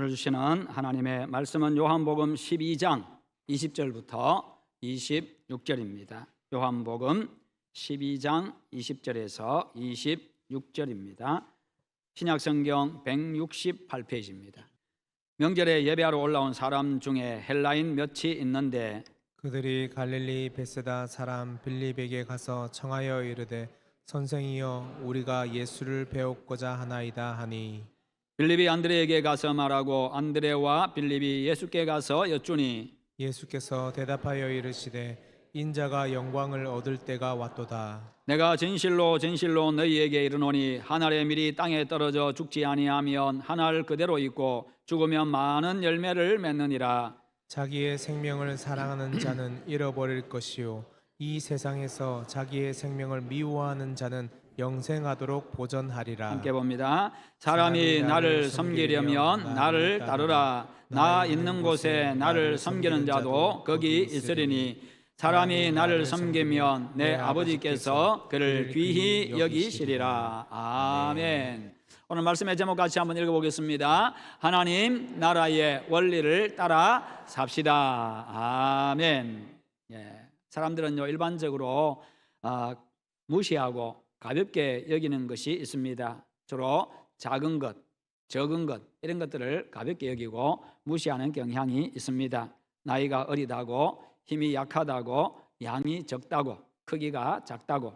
오늘 주시는 하나님의 말씀은 요한복음 12장 20절부터 26절입니다. 요한복음 12장 20절에서 26절입니다. 신약성경 168페이지입니다. 명절에 예배하러 올라온 사람 중에 헬라인 몇이 있는데 그들이 갈릴리 베세다 사람 빌립에게 가서 청하여 이르되 선생이여 우리가 예수를 배웠고자 하나이다 하니 빌립이 안드레에게 가서 말하고 안드레와 빌립이 예수께 가서 여쭈니 예수께서 대답하여 이르시되 인자가 영광을 얻을 때가 왔도다. 내가 진실로 진실로 너희에게 이르노니 한 알의 밀이 땅에 떨어져 죽지 아니하면 한 알 그대로 있고 죽으면 많은 열매를 맺느니라. 자기의 생명을 사랑하는 자는 잃어버릴 것이요 이 세상에서 자기의 생명을 미워하는 자는 영생하도록 보전하리라. 함께 봅니다. 사람이 나를 섬기려면 나를 따르라. 나 있는 곳에 나를 섬기는 자도 거기 있으리니 사람이 나를 섬기면 내 아버지께서 그를 귀히 여기시리라. 아멘. 오늘 말씀의 제목 같이 한번 읽어보겠습니다. 하나님 나라의 원리를 따라 삽시다. 아멘. 사람들은요 일반적으로 무시하고 가볍게 여기는 것이 있습니다. 주로 작은 것, 적은 것 이런 것들을 가볍게 여기고 무시하는 경향이 있습니다. 나이가 어리다고, 힘이 약하다고, 양이 적다고, 크기가 작다고.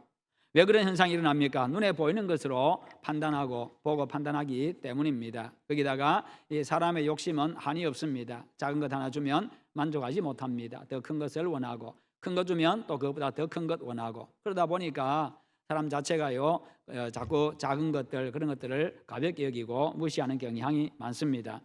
왜 그런 현상이 일어납니까? 눈에 보이는 것으로 판단하고 보고 판단하기 때문입니다. 거기다가 이 사람의 욕심은 한이 없습니다. 작은 것 하나 주면 만족하지 못합니다. 더 큰 것을 원하고, 큰 것 주면 또 그것보다 더 큰 것 원하고, 그러다 보니까 사람 자체가요 자꾸 작은 것들 그런 것들을 가볍게 여기고 무시하는 경향이 많습니다.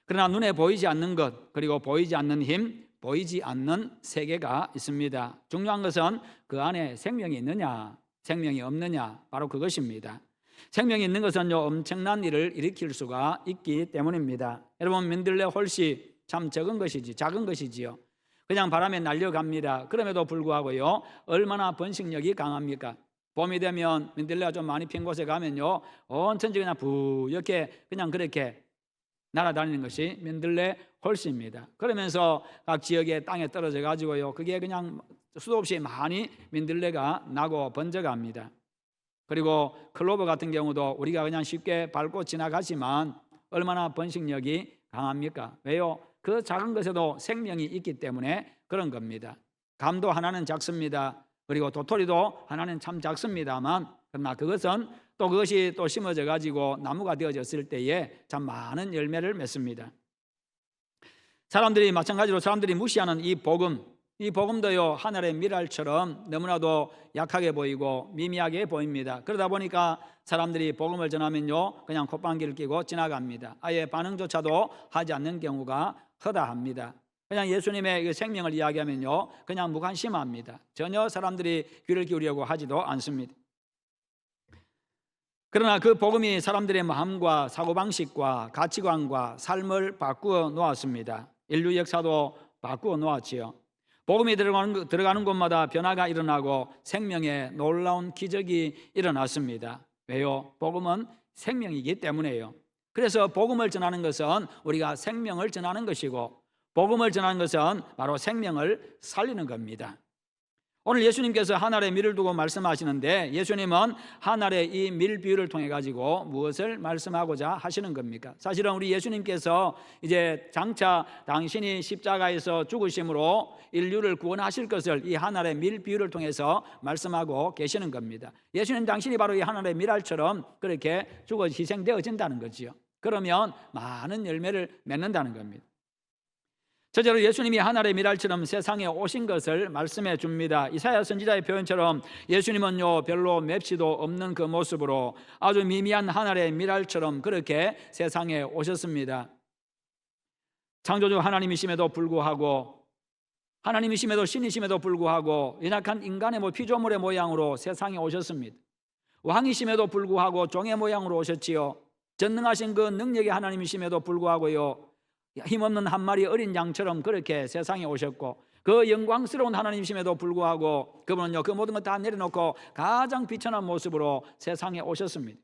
그러나 눈에 보이지 않는 것, 그리고 보이지 않는 힘, 보이지 않는 세계가 있습니다. 중요한 것은 그 안에 생명이 있느냐 생명이 없느냐, 바로 그것입니다. 생명이 있는 것은요 엄청난 일을 일으킬 수가 있기 때문입니다. 여러분, 민들레 홀씨 참 적은 것이지, 작은 것이지요. 그냥 바람에 날려갑니다. 그럼에도 불구하고요 얼마나 번식력이 강합니까? 봄이 되면 민들레가 좀 많이 핀 곳에 가면요 온 천지 그냥 부옇게 그냥 그렇게 날아다니는 것이 민들레 홀씨입니다. 그러면서 각 지역의 땅에 떨어져 가지고요 그게 그냥 수도 없이 많이 민들레가 나고 번져갑니다. 그리고 클로버 같은 경우도 우리가 그냥 쉽게 밟고 지나가지만 얼마나 번식력이 강합니까? 왜요? 그 작은 것에도 생명이 있기 때문에 그런 겁니다. 감도 하나는 작습니다. 그리고 도토리도 하나는 참 작습니다만, 그러나 그것은 또 그것이 또 심어져 가지고 나무가 되어졌을 때에 참 많은 열매를 맺습니다. 사람들이 마찬가지로 사람들이 무시하는 이 복음도요 하늘의 미랄처럼 너무나도 약하게 보이고 미미하게 보입니다. 그러다 보니까 사람들이 복음을 전하면요 그냥 콧방귀를 끼고 지나갑니다. 아예 반응조차도 하지 않는 경우가 허다합니다. 그냥 예수님의 생명을 이야기하면요 그냥 무관심합니다. 전혀 사람들이 귀를 기울이려고 하지도 않습니다. 그러나 그 복음이 사람들의 마음과 사고방식과 가치관과 삶을 바꾸어 놓았습니다. 인류 역사도 바꾸어 놓았지요. 복음이 들어가는 곳마다 변화가 일어나고 생명의 놀라운 기적이 일어났습니다. 왜요? 복음은 생명이기 때문에요. 그래서 복음을 전하는 것은 우리가 생명을 전하는 것이고, 복음을 전하는 것은 바로 생명을 살리는 겁니다. 오늘 예수님께서 한 알의 밀을 두고 말씀하시는데, 예수님은 한 알의 이 밀 비유를 통해 가지고 무엇을 말씀하고자 하시는 겁니까? 사실은 우리 예수님께서 이제 장차 당신이 십자가에서 죽으심으로 인류를 구원하실 것을 이 한 알의 밀 비유를 통해서 말씀하고 계시는 겁니다. 예수님 당신이 바로 이 한 알의 밀알처럼 그렇게 죽어 희생되어진다는 거지요. 그러면 많은 열매를 맺는다는 겁니다. 저절로 예수님이 한 알의 미랄처럼 세상에 오신 것을 말씀해 줍니다. 이사야 선지자의 표현처럼 예수님은요 별로 맵시도 없는 그 모습으로 아주 미미한 한 알의 미랄처럼 그렇게 세상에 오셨습니다. 창조주 하나님이심에도 불구하고, 하나님이심에도 신이심에도 불구하고 연약한 인간의 피조물의 모양으로 세상에 오셨습니다. 왕이심에도 불구하고 종의 모양으로 오셨지요. 전능하신 그 능력의 하나님이심에도 불구하고요 힘없는 한 마리 어린 양처럼 그렇게 세상에 오셨고, 그 영광스러운 하나님이심에도 불구하고 그분은요 그 모든 것 다 내려놓고 가장 비천한 모습으로 세상에 오셨습니다.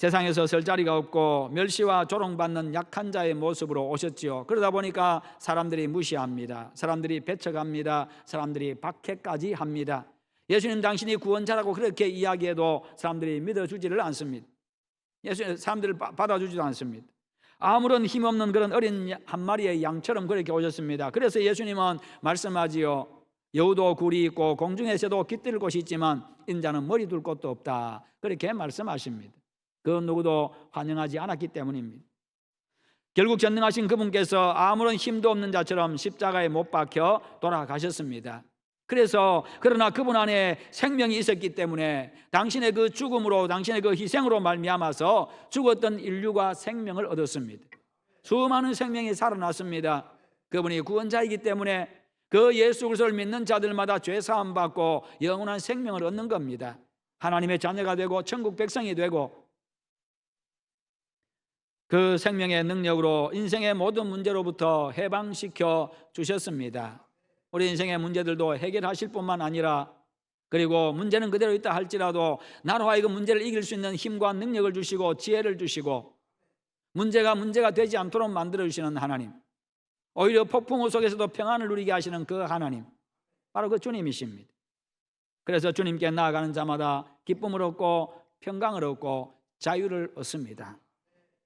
세상에서 설 자리가 없고 멸시와 조롱받는 약한 자의 모습으로 오셨지요. 그러다 보니까 사람들이 무시합니다. 사람들이 배척합니다. 사람들이 박해까지 합니다. 예수님 당신이 구원자라고 그렇게 이야기해도 사람들이 믿어주지를 않습니다. 예수님 사람들을 받아주지도 않습니다. 아무런 힘없는 그런 어린 한 마리의 양처럼 그렇게 오셨습니다. 그래서 예수님은 말씀하지요. 여우도 굴이 있고 공중에서도 깃들 곳이 있지만 인자는 머리 둘 곳도 없다. 그렇게 말씀하십니다. 그 누구도 환영하지 않았기 때문입니다. 결국 전능하신 그분께서 아무런 힘도 없는 자처럼 십자가에 못 박혀 돌아가셨습니다. 그래서 그러나 그분 안에 생명이 있었기 때문에 당신의 그 죽음으로, 당신의 그 희생으로 말미암아서 죽었던 인류가 생명을 얻었습니다. 수많은 생명이 살아났습니다. 그분이 구원자이기 때문에 그 예수 그리스도를 믿는 자들마다 죄 사함 받고 영원한 생명을 얻는 겁니다. 하나님의 자녀가 되고 천국 백성이 되고 그 생명의 능력으로 인생의 모든 문제로부터 해방시켜 주셨습니다. 우리 인생의 문제들도 해결하실 뿐만 아니라 그리고 문제는 그대로 있다 할지라도 나로 하여금 문제를 이길 수 있는 힘과 능력을 주시고 지혜를 주시고 문제가 되지 않도록 만들어 주시는 하나님, 오히려 폭풍우 속에서도 평안을 누리게 하시는 그 하나님, 바로 그 주님이십니다. 그래서 주님께 나아가는 자마다 기쁨을 얻고 평강을 얻고 자유를 얻습니다.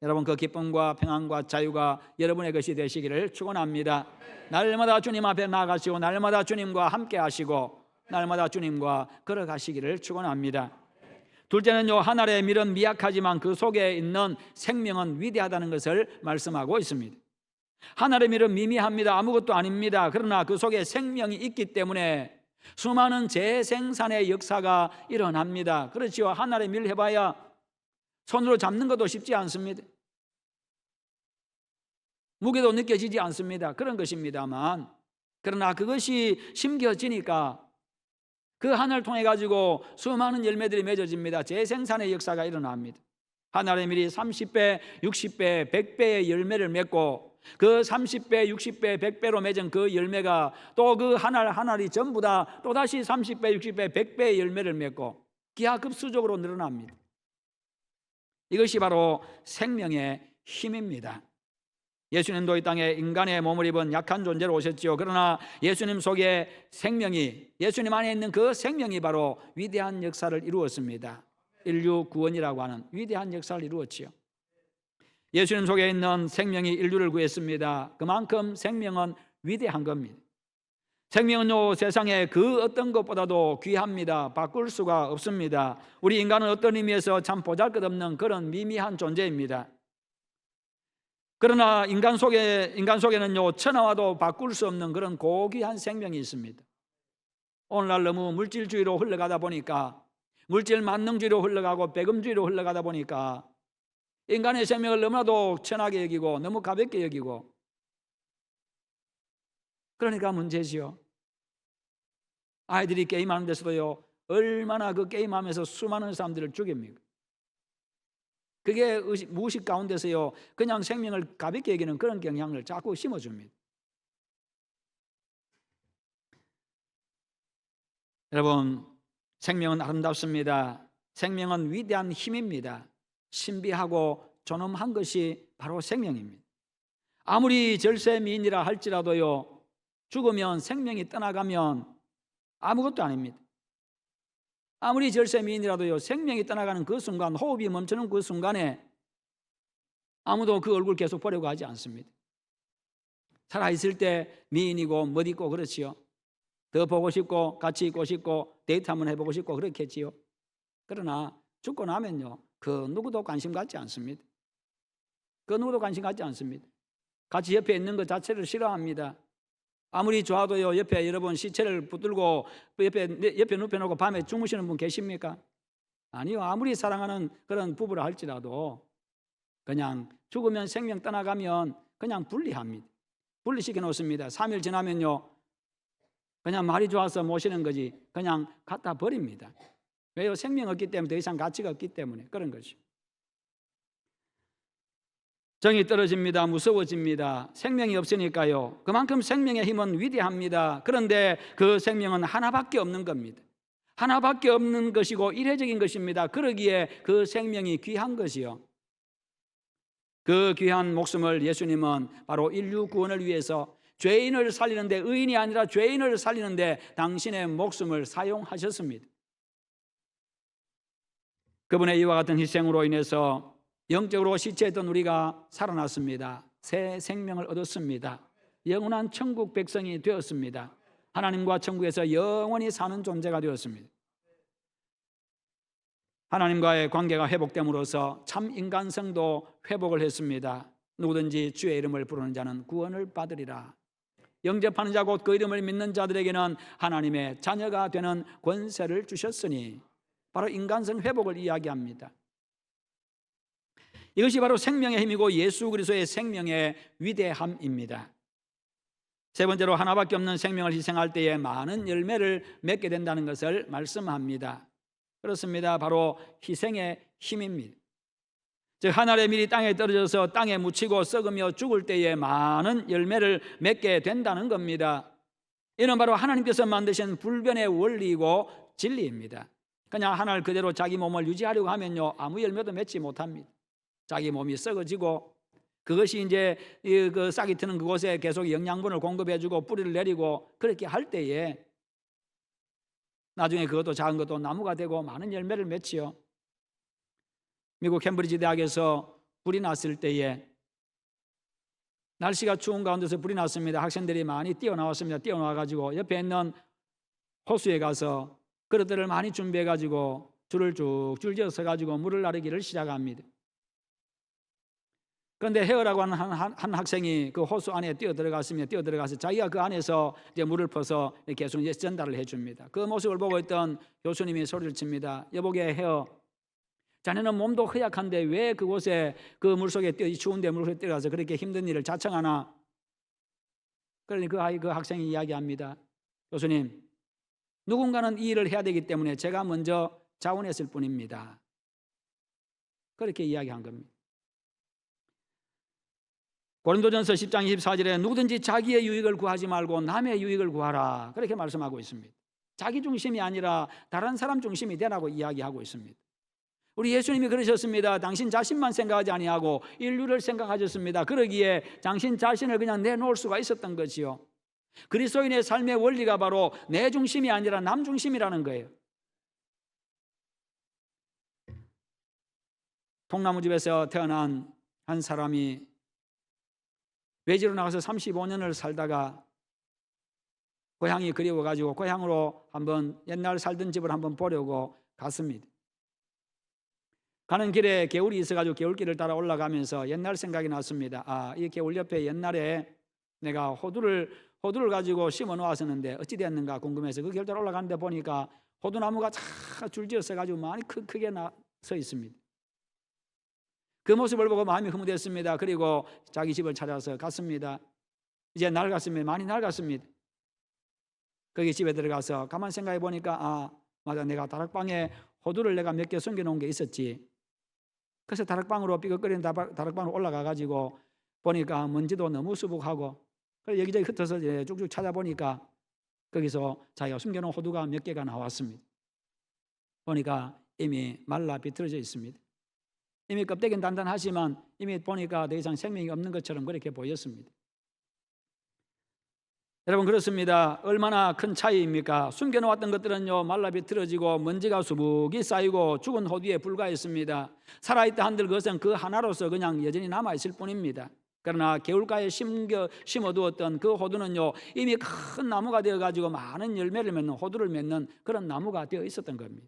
여러분, 그 기쁨과 평안과 자유가 여러분의 것이 되시기를 축원합니다. 날마다 주님 앞에 나아가시고 날마다 주님과 함께 하시고 날마다 주님과 걸어가시기를 축원합니다. 둘째는요, 하늘의 밀은 미약하지만 그 속에 있는 생명은 위대하다는 것을 말씀하고 있습니다. 하늘의 밀은 미미합니다. 아무것도 아닙니다. 그러나 그 속에 생명이 있기 때문에 수많은 재생산의 역사가 일어납니다. 그렇지요. 하늘의 밀 해봐야 손으로 잡는 것도 쉽지 않습니다. 무게도 느껴지지 않습니다. 그런 것입니다만, 그러나 그것이 심겨지니까 그 하늘을 통해 가지고 수많은 열매들이 맺어집니다. 재생산의 역사가 일어납니다. 하늘의 밀이 30배, 60배, 100배의 열매를 맺고 그 30배, 60배, 100배로 맺은 그 열매가 또 그 하늘이 전부 다 또다시 30배, 60배, 100배의 열매를 맺고 기하급수적으로 늘어납니다. 이것이 바로 생명의 힘입니다. 예수님도 이 땅에 인간의 몸을 입은 약한 존재로 오셨지요. 그러나 예수님 속에 생명이, 예수님 안에 있는 그 생명이 바로 위대한 역사를 이루었습니다. 인류 구원이라고 하는 위대한 역사를 이루었지요. 예수님 속에 있는 생명이 인류를 구했습니다. 그만큼 생명은 위대한 겁니다. 생명은요, 세상에 그 어떤 것보다도 귀합니다. 바꿀 수가 없습니다. 우리 인간은 어떤 의미에서 참 보잘것없는 그런 미미한 존재입니다. 그러나 인간 속에는요, 천하와도 바꿀 수 없는 그런 고귀한 생명이 있습니다. 오늘날 너무 물질주의로 흘러가다 보니까, 물질 만능주의로 흘러가고 배금주의로 흘러가다 보니까 인간의 생명을 너무나도 천하게 여기고 너무 가볍게 여기고, 그러니까 문제지요. 아이들이 게임하는 데서도요, 얼마나 그 게임하면서 수많은 사람들을 죽입니까? 그게 무의식 가운데서요, 그냥 생명을 가볍게 여기는 그런 경향을 자꾸 심어줍니다. 여러분, 생명은 아름답습니다. 생명은 위대한 힘입니다. 신비하고 존엄한 것이 바로 생명입니다. 아무리 절세미인이라 할지라도요, 죽으면 생명이 떠나가면 아무것도 아닙니다. 아무리 절세미인이라도요, 생명이 떠나가는 그 순간, 호흡이 멈추는 그 순간에 아무도 그 얼굴 계속 보려고 하지 않습니다. 살아있을 때 미인이고 멋있고 그렇지요. 더 보고 싶고 같이 있고 싶고 데이트 한번 해보고 싶고 그렇겠지요. 그러나 죽고 나면요, 그 누구도 관심 갖지 않습니다. 그 누구도 관심 갖지 않습니다. 같이 옆에 있는 것 자체를 싫어합니다. 아무리 좋아도요, 옆에 여러분 시체를 붙들고 옆에 눕혀놓고 밤에 주무시는 분 계십니까? 아니요. 아무리 사랑하는 그런 부부라 할지라도 그냥 죽으면 생명 떠나가면 그냥 분리합니다. 분리시켜 놓습니다. 3일 지나면요, 그냥 말이 좋아서 모시는 거지 그냥 갖다 버립니다. 왜요? 생명 없기 때문에, 더 이상 가치가 없기 때문에 그런 거죠. 정이 떨어집니다. 무서워집니다. 생명이 없으니까요. 그만큼 생명의 힘은 위대합니다. 그런데 그 생명은 하나밖에 없는 겁니다. 하나밖에 없는 것이고 일회적인 것입니다. 그러기에 그 생명이 귀한 것이요, 그 귀한 목숨을 예수님은 바로 인류 구원을 위해서 죄인을 살리는데, 의인이 아니라 죄인을 살리는데 당신의 목숨을 사용하셨습니다. 그분의 이와 같은 희생으로 인해서 영적으로 시체했던 우리가 살아났습니다. 새 생명을 얻었습니다. 영원한 천국 백성이 되었습니다. 하나님과 천국에서 영원히 사는 존재가 되었습니다. 하나님과의 관계가 회복됨으로써 참 인간성도 회복을 했습니다. 누구든지 주의 이름을 부르는 자는 구원을 받으리라. 영접하는 자 곧 그 이름을 믿는 자들에게는 하나님의 자녀가 되는 권세를 주셨으니, 바로 인간성 회복을 이야기합니다. 이것이 바로 생명의 힘이고 예수 그리스도의 생명의 위대함입니다. 세 번째로, 하나밖에 없는 생명을 희생할 때에 많은 열매를 맺게 된다는 것을 말씀합니다. 그렇습니다. 바로 희생의 힘입니다. 즉, 하늘의 밀이 땅에 떨어져서 땅에 묻히고 썩으며 죽을 때에 많은 열매를 맺게 된다는 겁니다. 이는 바로 하나님께서 만드신 불변의 원리이고 진리입니다. 그냥 하늘 그대로 자기 몸을 유지하려고 하면요, 아무 열매도 맺지 못합니다. 자기 몸이 썩어지고, 그것이 이제 그 싹이 트는 그곳에 계속 영양분을 공급해주고 뿌리를 내리고, 그렇게 할 때에 나중에 그것도 작은 것도 나무가 되고 많은 열매를 맺지요. 미국 캠브리지 대학에서 불이 났을 때에, 날씨가 추운 가운데서 불이 났습니다. 학생들이 많이 뛰어나왔습니다. 뛰어나와가지고 옆에 있는 호수에 가서 그릇들을 많이 준비해가지고 줄을 쭉 줄지어서 가지고 물을 나르기를 시작합니다. 그런데 헤어라고 하는 한 학생이 그 호수 안에 뛰어들어갔습니다. 뛰어들어가서 자기가 그 안에서 이제 물을 퍼서 계속 이제 전달을 해줍니다. 그 모습을 보고 있던 교수님이 소리를 칩니다. 여보게 헤어, 자네는 몸도 허약한데 왜 그곳에 그 물속에 추운데 물속에 뛰어가서 그렇게 힘든 일을 자청하나? 그러니 그 학생이 이야기합니다. 교수님, 누군가는 이 일을 해야 되기 때문에 제가 먼저 자원했을 뿐입니다. 그렇게 이야기한 겁니다. 고린도전서 10장 24절에 누구든지 자기의 유익을 구하지 말고 남의 유익을 구하라, 그렇게 말씀하고 있습니다. 자기 중심이 아니라 다른 사람 중심이 되라고 이야기하고 있습니다. 우리 예수님이 그러셨습니다. 당신 자신만 생각하지 아니하고 인류를 생각하셨습니다. 그러기에 당신 자신을 그냥 내놓을 수가 있었던 거지요. 그리스도인의 삶의 원리가 바로 내 중심이 아니라 남 중심이라는 거예요. 통나무집에서 태어난 한 사람이 외지로 나가서 35년을 살다가 고향이 그리워가지고 고향으로 한번 옛날 살던 집을 한번 보려고 갔습니다. 가는 길에 개울이 있어가지고 개울길을 따라 올라가면서 옛날 생각이 났습니다. 이 개울 옆에 옛날에 내가 호두를 가지고 심어 놓았었는데 어찌 됐는가 궁금해서 그 개울 따라 올라가는데 보니까 호두나무가 쫙 줄지어서 가지고 많이 크게 서 있습니다. 그 모습을 보고 마음이 흐뭇했습니다. 그리고 자기 집을 찾아서 갔습니다. 이제 낡았습니다. 많이 낡았습니다. 거기 집에 들어가서 가만 생각해 보니까 맞아, 내가 다락방에 호두를 내가 몇 개 숨겨놓은 게 있었지. 그래서 다락방으로 삐걱거리는 다락방으로 올라가가지고 보니까 먼지도 너무 수북하고, 그래서 여기저기 흩어서 쭉쭉 찾아보니까 거기서 자기가 숨겨놓은 호두가 몇 개가 나왔습니다. 보니까 이미 말라 비틀어져 있습니다. 이미 껍데기는 단단하지만 이미 보니까 더 이상 생명이 없는 것처럼 그렇게 보였습니다. 여러분, 그렇습니다. 얼마나 큰 차이입니까? 숨겨놓았던 것들은요, 말라 비틀어지고 먼지가 수북이 쌓이고 죽은 호두에 불과했습니다. 살아있다 한들 그것은 그 하나로서 그냥 여전히 남아있을 뿐입니다. 그러나 개울가에 심어두었던 그 호두는요, 이미 큰 나무가 되어가지고 많은 열매를 맺는, 호두를 맺는 그런 나무가 되어 있었던 겁니다.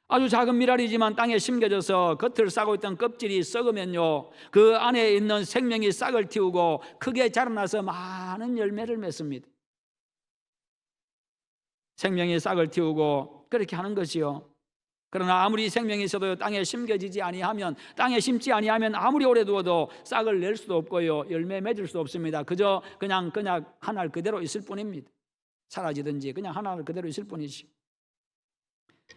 아주 작은 미랄이지만 땅에 심겨져서 겉을 싸고 있던 껍질이 썩으면요, 그 안에 있는 생명이 싹을 틔우고 크게 자라나서 많은 열매를 맺습니다. 생명이 싹을 틔우고 그렇게 하는 것이요. 그러나 아무리 생명이 있어도 땅에 심겨지지 아니하면, 땅에 심지 아니하면 아무리 오래 두어도 싹을 낼 수도 없고요, 열매 맺을 수도 없습니다. 그저 그냥 하늘 그대로 있을 뿐입니다. 사라지든지 그냥 하늘 그대로 있을 뿐이지.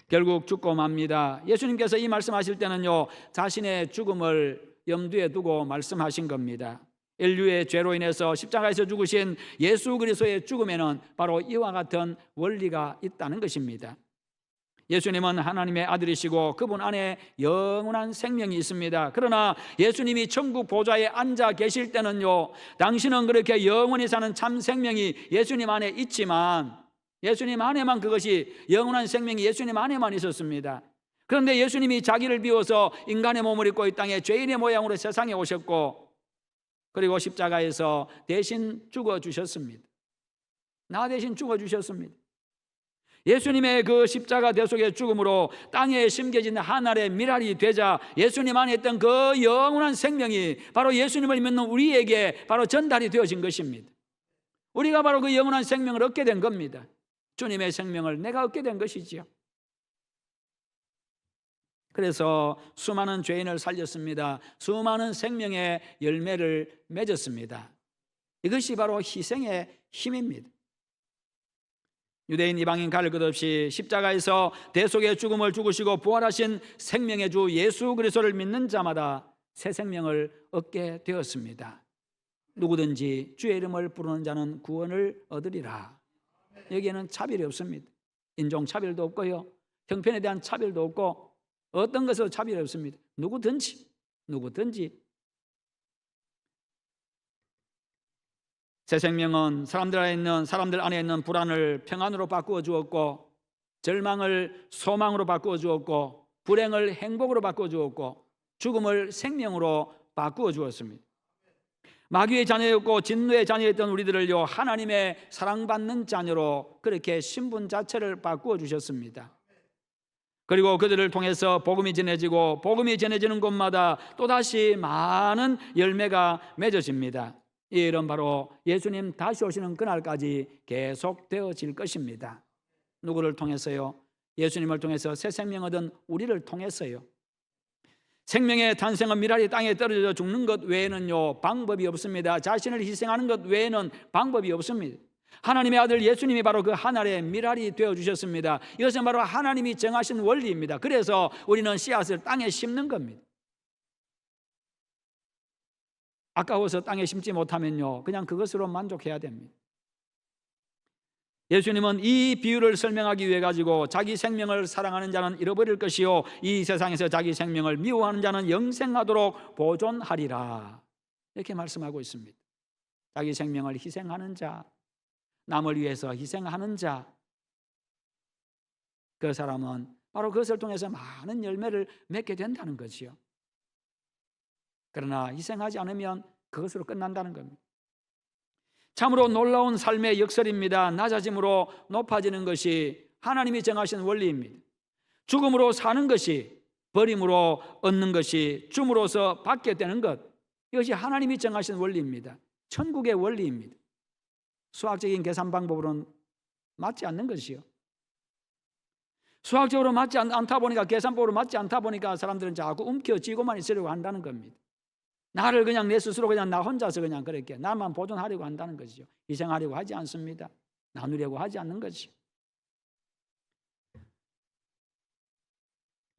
결국 죽고 맙니다. 예수님께서 이 말씀하실 때는요, 자신의 죽음을 염두에 두고 말씀하신 겁니다. 인류의 죄로 인해서 십자가에서 죽으신 예수 그리스도의 죽음에는 바로 이와 같은 원리가 있다는 것입니다. 예수님은 하나님의 아들이시고 그분 안에 영원한 생명이 있습니다. 그러나 예수님이 천국 보좌에 앉아 계실 때는요, 당신은 그렇게 영원히 사는 참 생명이 예수님 안에 있지만 예수님 안에만 그것이 영원한 생명이 예수님 안에만 있었습니다. 그런데 예수님이 자기를 비워서 인간의 몸을 입고 이 땅에 죄인의 모양으로 세상에 오셨고, 그리고 십자가에서 대신 죽어주셨습니다. 나 대신 죽어주셨습니다. 예수님의 그 십자가 대속의 죽음으로 땅에 심겨진 하늘의 밀알이 되자 예수님 안에 있던 그 영원한 생명이 바로 예수님을 믿는 우리에게 바로 전달이 되어진 것입니다. 우리가 바로 그 영원한 생명을 얻게 된 겁니다. 주님의 생명을 내가 얻게 된 것이지요. 그래서 수많은 죄인을 살렸습니다. 수많은 생명의 열매를 맺었습니다. 이것이 바로 희생의 힘입니다. 유대인 이방인 가릴 것 없이 십자가에서 대속의 죽음을 죽으시고 부활하신 생명의 주 예수 그리스도를 믿는 자마다 새 생명을 얻게 되었습니다. 누구든지 주의 이름을 부르는 자는 구원을 얻으리라. 여기에는 차별이 없습니다. 인종 차별도 없고요, 형편에 대한 차별도 없고, 어떤 것으로 차별이 없습니다. 누구든지 새 생명은 사람들 안에 있는 불안을 평안으로 바꾸어 주었고, 절망을 소망으로 바꾸어 주었고, 불행을 행복으로 바꾸어 주었고, 죽음을 생명으로 바꾸어 주었습니다. 마귀의 자녀였고 진노의 자녀였던 우리들을요, 하나님의 사랑받는 자녀로 그렇게 신분 자체를 바꾸어 주셨습니다. 그리고 그들을 통해서 복음이 전해지고, 복음이 전해지는 곳마다 또다시 많은 열매가 맺어집니다. 이 일은 바로 예수님 다시 오시는 그날까지 계속되어질 것입니다. 누구를 통해서요? 예수님을 통해서 새 생명 얻은 우리를 통해서요. 생명의 탄생은 밀알이 땅에 떨어져 죽는 것 외에는요 방법이 없습니다. 자신을 희생하는 것 외에는 방법이 없습니다. 하나님의 아들 예수님이 바로 그 하늘의 밀알이 되어주셨습니다. 이것은 바로 하나님이 정하신 원리입니다. 그래서 우리는 씨앗을 땅에 심는 겁니다. 아까워서 땅에 심지 못하면요 그냥 그것으로 만족해야 됩니다. 예수님은 이 비유를 설명하기 위해 가지고 자기 생명을 사랑하는 자는 잃어버릴 것이요 이 세상에서 자기 생명을 미워하는 자는 영생하도록 보존하리라, 이렇게 말씀하고 있습니다. 자기 생명을 희생하는 자, 남을 위해서 희생하는 자, 그 사람은 바로 그것을 통해서 많은 열매를 맺게 된다는 것이요. 그러나 희생하지 않으면 그것으로 끝난다는 겁니다. 참으로 놀라운 삶의 역설입니다. 낮아짐으로 높아지는 것이 하나님이 정하신 원리입니다. 죽음으로 사는 것이, 버림으로 얻는 것이, 줌으로써 받게 되는 것, 이것이 하나님이 정하신 원리입니다. 천국의 원리입니다. 수학적인 계산 방법으로는 맞지 않는 것이요. 수학적으로 맞지 않다 보니까, 계산법으로 맞지 않다 보니까 사람들은 자꾸 움켜쥐고만 있으려고 한다는 겁니다. 나를 그냥 내 스스로 그냥 나 혼자서 그냥 그렇게 나만 보존하려고 한다는 것이죠. 희생하려고 하지 않습니다. 나누려고 하지 않는 것이죠.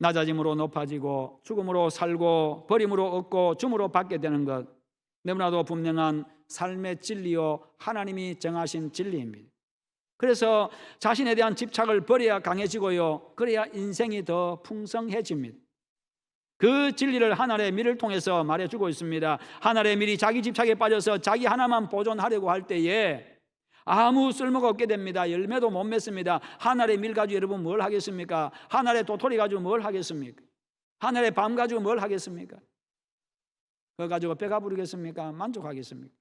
낮아짐으로 높아지고, 죽음으로 살고, 버림으로 얻고, 줌으로 받게 되는 것, 너무나도 분명한 삶의 진리요 하나님이 정하신 진리입니다. 그래서 자신에 대한 집착을 버려야 강해지고요, 그래야 인생이 더 풍성해집니다. 그 진리를 하늘의 밀을 통해서 말해주고 있습니다. 하늘의 밀이 자기 집착에 빠져서 자기 하나만 보존하려고 할 때에 아무 쓸모가 없게 됩니다. 열매도 못 맺습니다. 하늘의 밀 가지고 여러분 뭘 하겠습니까? 하늘의 도토리 가지고 뭘 하겠습니까? 하늘의 밤 가지고 뭘 하겠습니까? 그거 가지고 배가 부르겠습니까? 만족하겠습니까?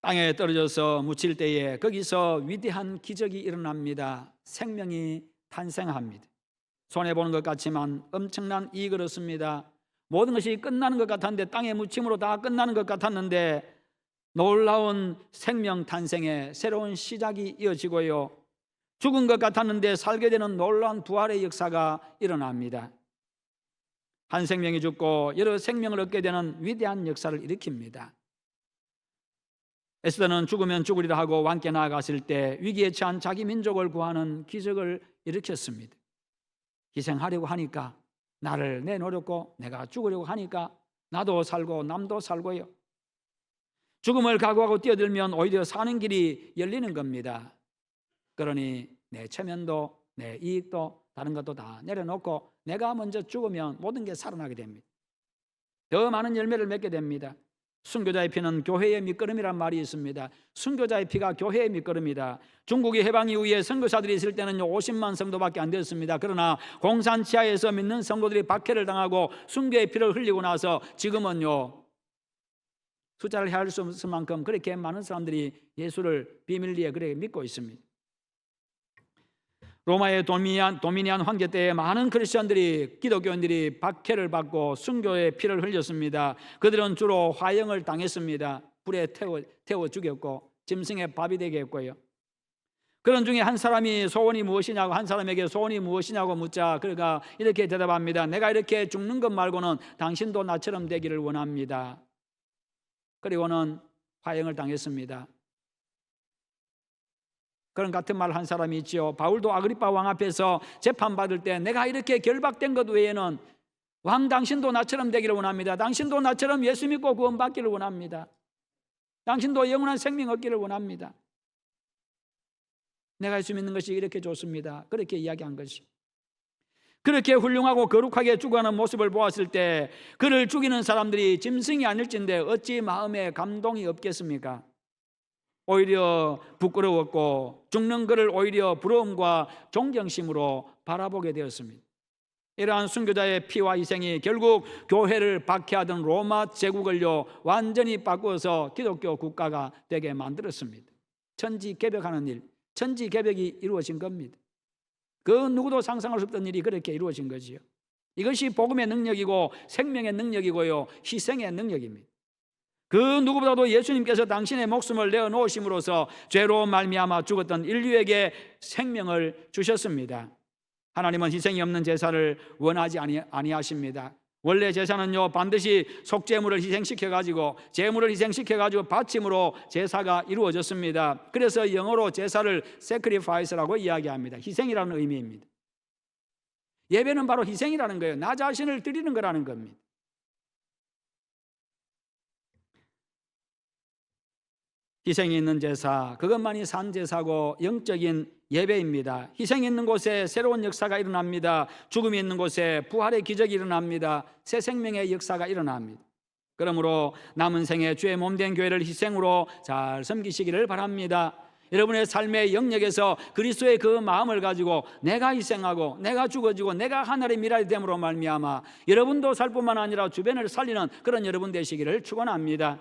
땅에 떨어져서 묻힐 때에 거기서 위대한 기적이 일어납니다. 생명이 탄생합니다. 손해보는 것 같지만 엄청난 이익을 얻습니다. 모든 것이 끝나는 것 같았는데, 땅에 묻힘으로 다 끝나는 것 같았는데 놀라운 생명 탄생의 새로운 시작이 이어지고요, 죽은 것 같았는데 살게 되는 놀라운 부활의 역사가 일어납니다. 한 생명이 죽고 여러 생명을 얻게 되는 위대한 역사를 일으킵니다. 에스더는 죽으면 죽으리라 하고 왕께 나아갔을 때 위기에 처한 자기 민족을 구하는 기적을 일으켰습니다. 희생하려고 하니까 나를 내놓으려고 내가 죽으려고 하니까 나도 살고 남도 살고요. 죽음을 각오하고 뛰어들면 오히려 사는 길이 열리는 겁니다. 그러니 내 체면도 내 이익도 다른 것도 다 내려놓고 내가 먼저 죽으면 모든 게 살아나게 됩니다. 더 많은 열매를 맺게 됩니다. 순교자의 피는 교회의 밑거름이란 말이 있습니다. 순교자의 피가 교회의 밑거름이다. 중국이 해방 이후에 선교사들이 있을 때는요 50만 성도밖에 안 됐습니다. 그러나 공산치하에서 믿는 성도들이 박해를 당하고 순교의 피를 흘리고 나서 지금은요 숫자를 헤아릴 수 없을 만큼 그렇게 많은 사람들이 예수를 비밀리에 그렇게 믿고 있습니다. 로마의 도미니안 황제 때에 많은 크리스천들이 기독교인들이 박해를 받고 순교의 피를 흘렸습니다. 그들은 주로 화형을 당했습니다. 불에 태워 죽였고 짐승의 밥이 되게 했고요. 그런 중에 한 사람이 소원이 무엇이냐고 한 사람에게 소원이 무엇이냐고 묻자 그가 이렇게 대답합니다. 내가 이렇게 죽는 것 말고는 당신도 나처럼 되기를 원합니다. 그리고는 화형을 당했습니다. 그런 같은 말을 한 사람이 있지요. 바울도 아그리파 왕 앞에서 재판받을 때 내가 이렇게 결박된 것 외에는 왕 당신도 나처럼 되기를 원합니다. 당신도 나처럼 예수 믿고 구원받기를 원합니다. 당신도 영원한 생명 얻기를 원합니다. 내가 예수 믿는 것이 이렇게 좋습니다. 그렇게 이야기한 것이. 그렇게 훌륭하고 거룩하게 죽어가는 모습을 보았을 때 그를 죽이는 사람들이 짐승이 아닐진데 어찌 마음에 감동이 없겠습니까? 오히려 부끄러웠고 죽는 그를 오히려 부러움과 존경심으로 바라보게 되었습니다. 이러한 순교자의 피와 희생이 결국 교회를 박해하던 로마 제국을요 완전히 바꾸어서 기독교 국가가 되게 만들었습니다. 천지개벽하는 일, 천지개벽이 이루어진 겁니다. 그 누구도 상상할 수 없던 일이 그렇게 이루어진 거지요. 이것이 복음의 능력이고 생명의 능력이고요 희생의 능력입니다. 그 누구보다도 예수님께서 당신의 목숨을 내어놓으심으로써 죄로 말미암아 죽었던 인류에게 생명을 주셨습니다. 하나님은 희생이 없는 제사를 원하지 아니하십니다. 원래 제사는요 반드시 속죄물을 희생시켜가지고 제물을 희생시켜가지고 바침으로 제사가 이루어졌습니다. 그래서 영어로 제사를 sacrifice라고 이야기합니다. 희생이라는 의미입니다. 예배는 바로 희생이라는 거예요. 나 자신을 드리는 거라는 겁니다. 희생이 있는 제사, 그것만이 산 제사고 영적인 예배입니다. 희생이 있는 곳에 새로운 역사가 일어납니다. 죽음이 있는 곳에 부활의 기적이 일어납니다. 새 생명의 역사가 일어납니다. 그러므로 남은 생에 주의 몸된 교회를 희생으로 잘 섬기시기를 바랍니다. 여러분의 삶의 영역에서 그리스도의 그 마음을 가지고 내가 희생하고 내가 죽어지고 내가 하늘의 미랄이 됨으로 말미암아 여러분도 살 뿐만 아니라 주변을 살리는 그런 여러분 되시기를 축원합니다.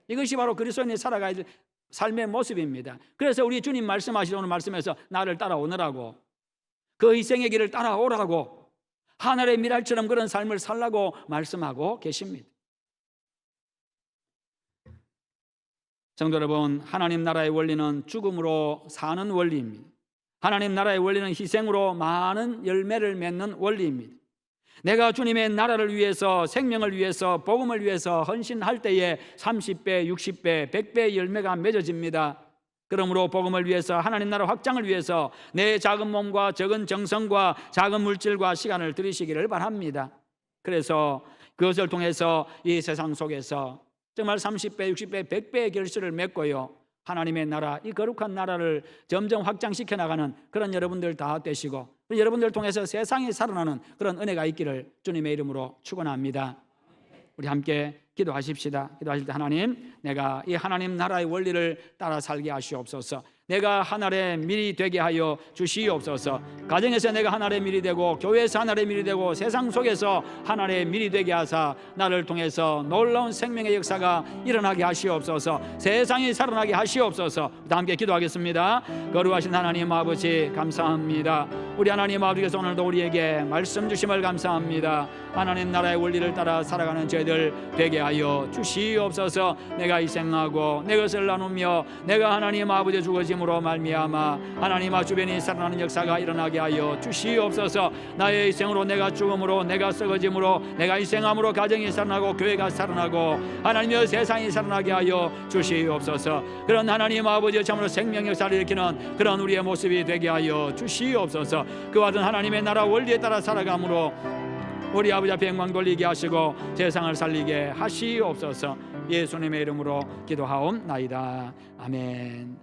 이것이 바로 그리스도인이 살아가야 될 삶의 모습입니다. 그래서 우리 주님 말씀하시는 오늘 말씀에서 나를 따라오느라고 그 희생의 길을 따라오라고 하늘의 미랄처럼 그런 삶을 살라고 말씀하고 계십니다. 성도 여러분, 하나님 나라의 원리는 죽음으로 사는 원리입니다. 하나님 나라의 원리는 희생으로 많은 열매를 맺는 원리입니다. 내가 주님의 나라를 위해서 생명을 위해서 복음을 위해서 헌신할 때에 30배, 60배, 100배의 열매가 맺어집니다. 그러므로 복음을 위해서 하나님 나라 확장을 위해서 내 작은 몸과 적은 정성과 작은 물질과 시간을 들이시기를 바랍니다. 그래서 그것을 통해서 이 세상 속에서 정말 30배, 60배, 100배의 결실을 맺고요 하나님의 나라, 이 거룩한 나라를 점점 확장시켜 나가는 그런 여러분들 다 되시고 여러분들을 통해서 세상이 살아나는 그런 은혜가 있기를 주님의 이름으로 축원합니다. 우리 함께 기도하십시다. 기도하실 때 하나님, 내가 이 하나님 나라의 원리를 따라 살게 하시옵소서. 내가 하나의 밀이 되게 하여 주시옵소서. 가정에서 내가 하나의 밀이 되고 교회에서 하나의 밀이 되고 세상 속에서 하나의 밀이 되게 하사 나를 통해서 놀라운 생명의 역사가 일어나게 하시옵소서. 세상이 살아나게 하시옵소서. 다 함께 기도하겠습니다. 거룩하신 하나님 아버지 감사합니다. 우리 하나님 아버지께서 오늘도 우리에게 말씀 주심을 감사합니다. 하나님 나라의 원리를 따라 살아가는 저희들 되게 하여 주시옵소서. 내가 희생하고 내 것을 나누며 내가 하나님 아버지 죽어짐으로 말미암아 하나님 주변이 살아나는 역사가 일어나게 하여 주시옵소서. 나의 희생으로 내가 죽음으로 내가 썩어짐으로 내가 희생함으로 가정이 살아나고 교회가 살아나고 하나님의 세상이 살아나게 하여 주시옵소서. 그런 하나님 아버지 참으로 생명 역사를 일으키는 그런 우리의 모습이 되게 하여 주시옵소서. 그와 같은 하나님의 나라 원리에 따라 살아감으로 우리 아버지 앞에 영광 돌리게 하시고 세상을 살리게 하시옵소서. 예수님의 이름으로 기도하옵나이다. 아멘.